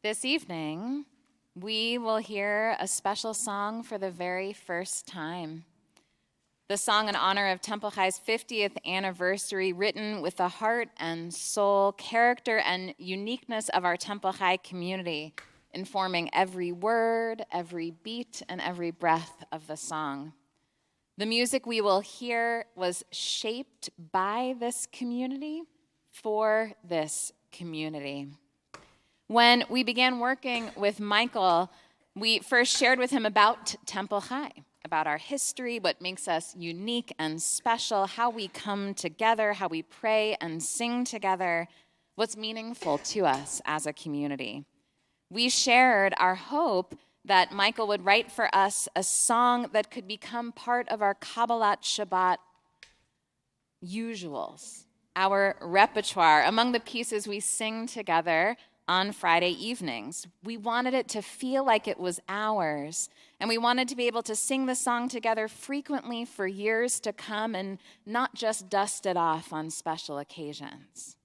This evening, we will hear a special song for the very first time. The song in honor of Temple High's 50th anniversary, written with the heart and soul, character, and uniqueness of our Temple High community, informing every word, every beat, and every breath of the song. The music we will hear was shaped by this community for this community. When we began working with Michael, we first shared with him about Temple High, about our history, what makes us unique and special, how we come together, how we pray and sing together, what's meaningful to us as a community. We shared our hope that Michael would write for us a song that could become part of our Kabbalat Shabbat usuals, our repertoire, among the pieces we sing together on Friday evenings. We wanted it to feel like it was ours, and we wanted to be able to sing the song together frequently for years to come and not just dust it off on special occasions.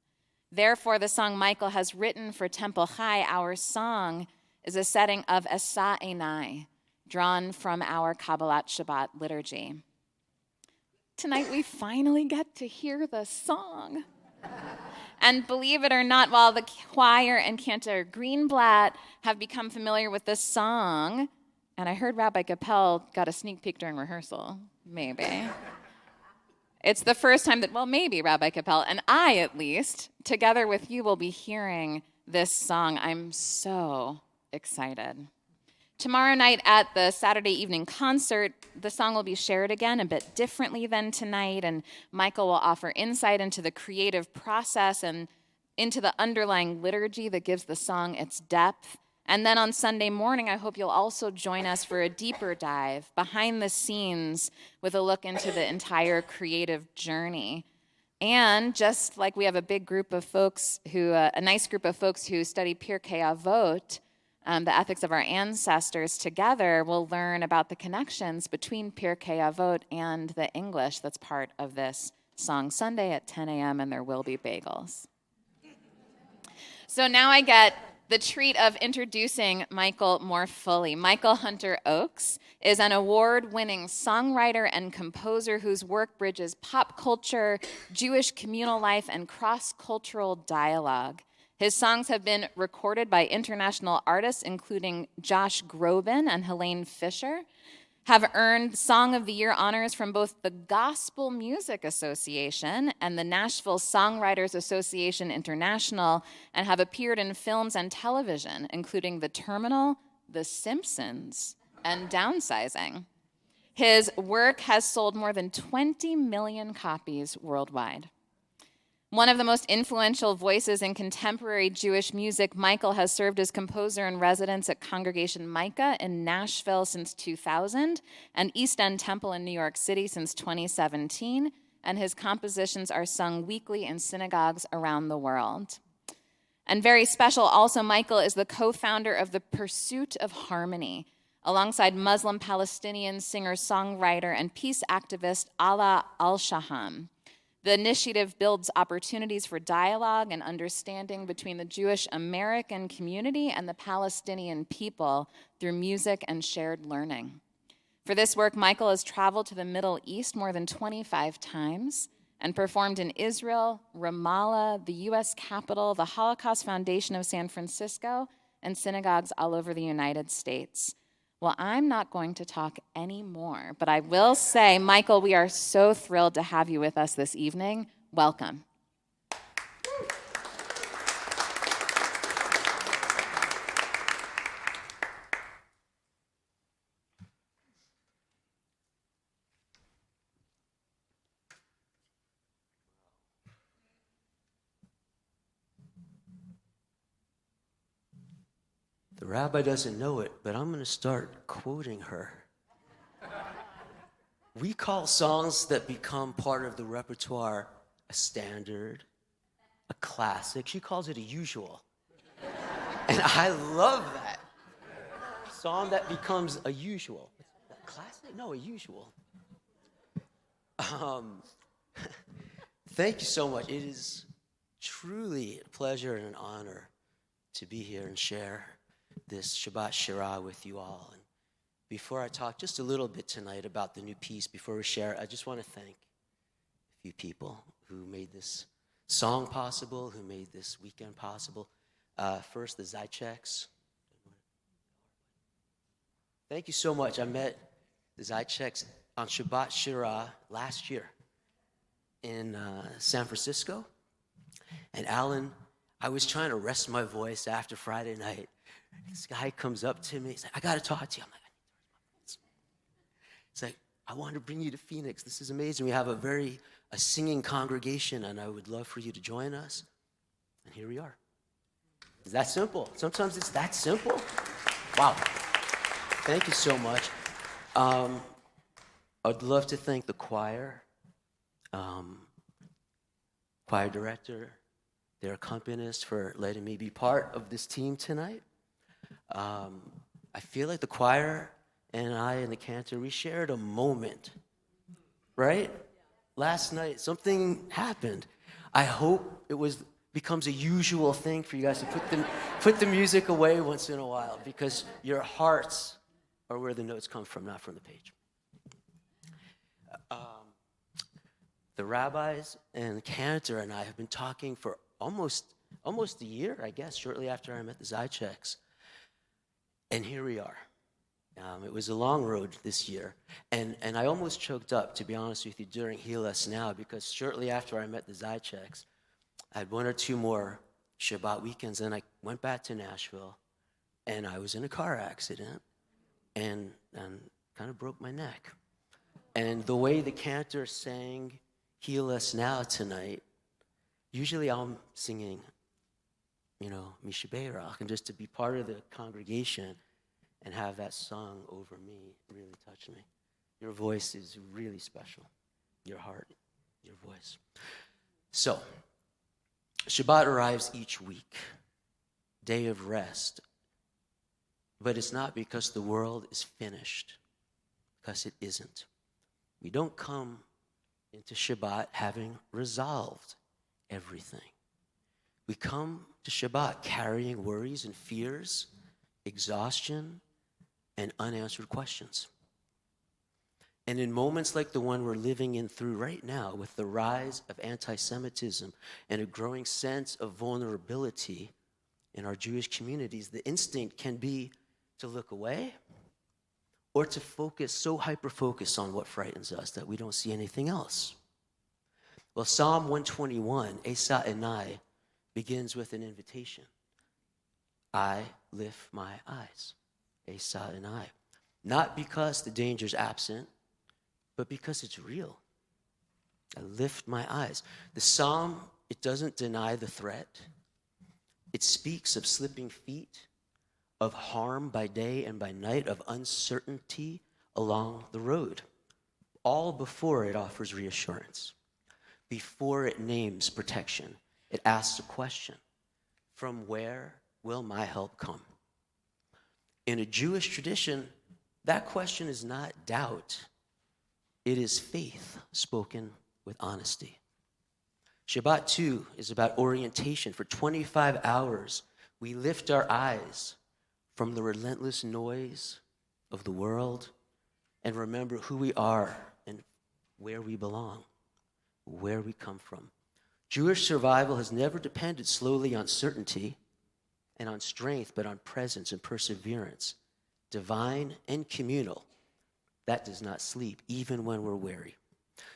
Therefore, the song Michael has written for Temple High, our song, is a setting of Esa Einai, drawn from our Kabbalat Shabbat liturgy. Tonight, we finally get to hear the song. And believe it or not, while the choir and Cantor Greenblatt have become familiar with this song, and I heard Rabbi Capel got a sneak peek during rehearsal, maybe. It's the first time that, well, maybe Rabbi Capel, and I at least, together with you, will be hearing this song. I'm so excited. Tomorrow night at the Saturday evening concert, the song will be shared again a bit differently than tonight, and Michael will offer insight into the creative process and into the underlying liturgy that gives the song its depth. And then on Sunday morning, I hope you'll also join us for a deeper dive behind the scenes with a look into the entire creative journey. And just like we have a big group of folks a nice group of folks who study Pirkei Avot, the ethics of our ancestors, together we'll learn about the connections between Pirkei Avot and the English that's part of this song Sunday at 10 a.m., and there will be bagels. So now I get the treat of introducing Michael more fully. Michael Hunter Ochs is an award-winning songwriter and composer whose work bridges pop culture, Jewish communal life, and cross-cultural dialogue. His songs have been recorded by international artists, including Josh Groban and Helene Fisher, have earned Song of the Year honors from both the Gospel Music Association and the Nashville Songwriters Association International, and have appeared in films and television, including The Terminal, The Simpsons, and Downsizing. His work has sold more than 20 million copies worldwide. One of the most influential voices in contemporary Jewish music, Michael has served as composer in residence at Congregation Micah in Nashville since 2000 and East End Temple in New York City since 2017, and his compositions are sung weekly in synagogues around the world. And very special also, Michael is the co-founder of the Pursuit of Harmony, alongside Muslim-Palestinian singer-songwriter and peace activist Ala Al-Shaham. The initiative builds opportunities for dialogue and understanding between the Jewish American community and the Palestinian people through music and shared learning. For this work, Michael has traveled to the Middle East more than 25 times and performed in Israel, Ramallah, the U.S. Capitol, the Holocaust Foundation of San Francisco, and synagogues all over the United States. Well, I'm not going to talk anymore, but I will say, Michael, we are so thrilled to have you with us this evening. Welcome. The rabbi doesn't know it, but I'm going to start quoting her. We call songs that become part of the repertoire a standard, a classic. She calls it a usual. And I love that. A song that becomes a usual. A classic? No, a usual. Thank you so much. It is truly a pleasure and an honor to be here and share this Shabbat Shirah with you all. And before I talk just a little bit tonight about the new piece, before we share, I just want to thank a few people who made this song possible, who made this weekend possible. First, the Ochs. Thank you so much. I met the Ochs on Shabbat Shirah last year in San Francisco. And Alan, I was trying to rest my voice after Friday night. This guy comes up to me. He's like, I got to talk to you. I'm like, I need to rest my voice. He's like, I want to bring you to Phoenix. This is amazing. We have a singing congregation, and I would love for you to join us. And here we are. It's that simple. Sometimes it's that simple. Wow. Thank you so much. I'd love to thank the choir, choir director, their accompanist for letting me be part of this team tonight. I feel like the choir and I and the cantor, we shared a moment, right? Last night, something happened. I hope it becomes a usual thing for you guys to put the music away once in a while, because your hearts are where the notes come from, not from the page. The rabbis and the cantor and I have been talking for almost a year, I guess, shortly after I met the Ochs. And here we are. It was a long road this year. And I almost choked up, to be honest with you, during Heal Us Now, because shortly after I met the Ochs, I had one or two more Shabbat weekends, and I went back to Nashville, and I was in a car accident and kind of broke my neck. And the way the cantor sang Heal Us Now tonight, usually I'm singing, Misha Beirach, and just to be part of the congregation and have that song over me really touched me. Your voice is really special. Your heart, your voice. So, Shabbat arrives each week, day of rest. But it's not because the world is finished, because it isn't. We don't come into Shabbat having resolved everything. We come to Shabbat carrying worries and fears, exhaustion, and unanswered questions. And in moments like the one we're living in through right now, with the rise of anti-Semitism and a growing sense of vulnerability in our Jewish communities, the instinct can be to look away or to hyper-focus on what frightens us that we don't see anything else. Well, Psalm 121, Esa Enai, begins with an invitation. I lift my eyes, Esa Enai. Not because the danger's absent, but because it's real. I lift my eyes. The psalm, it doesn't deny the threat. It speaks of slipping feet, of harm by day and by night, of uncertainty along the road, all before it offers reassurance. Before it names protection, it asks a question: from where will my help come? In a Jewish tradition, that question is not doubt. It is faith spoken with honesty. Shabbat, too, is about orientation. For 25 hours, we lift our eyes from the relentless noise of the world and remember who we are and where we belong, where we come from. Jewish survival has never depended solely on certainty and on strength, but on presence and perseverance, divine and communal. That does not sleep, even when we're weary.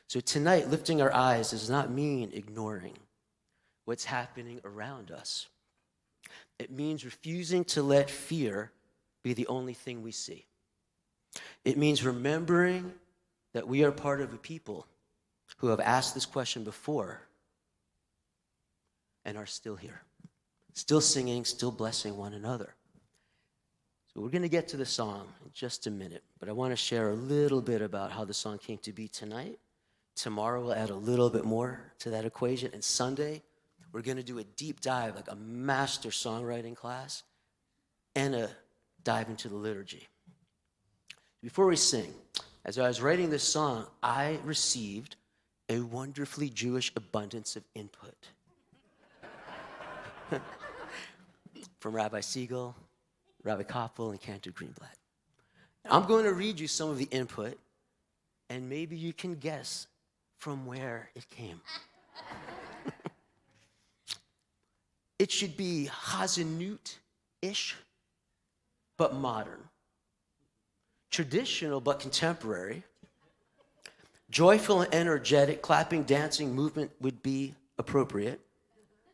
So tonight, lifting our eyes does not mean ignoring what's happening around us. It means refusing to let fear be the only thing we see. It means remembering that we are part of a people who have asked this question before and are still here, still singing, still blessing one another. So we're going to get to the song in just a minute, but I want to share a little bit about how the song came to be tonight. Tomorrow we'll add a little bit more to that equation, and Sunday we're going to do a deep dive, like a master songwriting class, and a dive into the liturgy. Before we sing, as I was writing this song, I received a wonderfully Jewish abundance of input. from Rabbi Siegel, Rabbi Koppel, and Cantor Greenblatt. I'm going to read you some of the input, and maybe you can guess from where it came. It should be Hazenut-ish, but modern. Traditional, but contemporary. Joyful and energetic, clapping, dancing movement would be appropriate,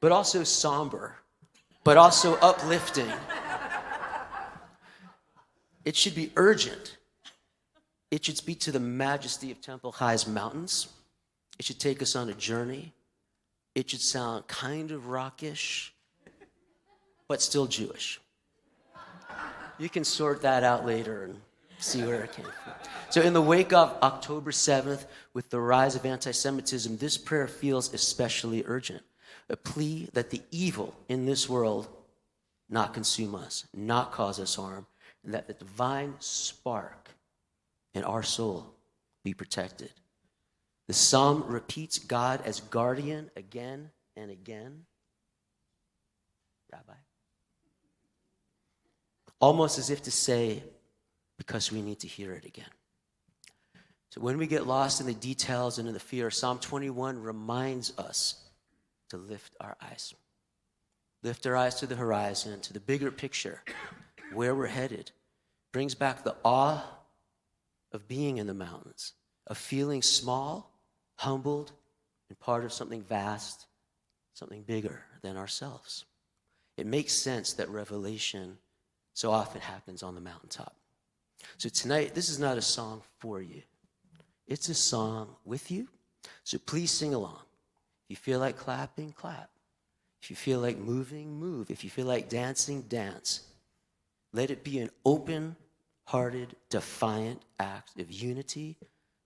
but also somber, but also uplifting. It should be urgent. It should speak to the majesty of Temple High's mountains. It should take us on a journey. It should sound kind of rockish, but still Jewish. You can sort that out later and see where it came from. So in the wake of October 7th, with the rise of anti-Semitism, this prayer feels especially urgent. A plea that the evil in this world not consume us, not cause us harm, and that the divine spark in our soul be protected. The psalm repeats God as guardian again and again. Rabbi. Almost as if to say, because we need to hear it again. So when we get lost in the details and in the fear, Psalm 21 reminds us to lift our eyes. Lift our eyes to the horizon, to the bigger picture, where we're headed. Brings back the awe of being in the mountains, of feeling small, humbled, and part of something vast, something bigger than ourselves. It makes sense that revelation so often happens on the mountaintop. So tonight, this is not a song for you. It's a song with you. So please sing along. If you feel like clapping, clap. If you feel like moving, move. If you feel like dancing, dance. Let it be an open-hearted, defiant act of unity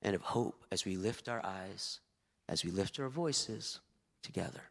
and of hope as we lift our eyes, as we lift our voices together.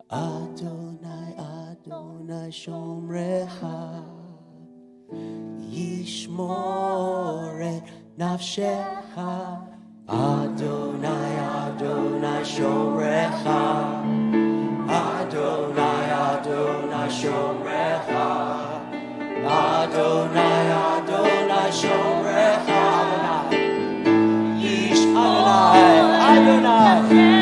Adonai, Adonai, Shomrecha, Yishmor et nafshecha. Adonai, Adonai, Shomrecha, Adonai, Adonai, Shomrecha, Adonai, Adonai, Shomrecha, Yish Adonai, Adonai.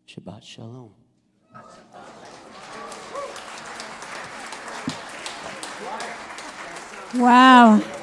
Shabbat Shalom. Wow.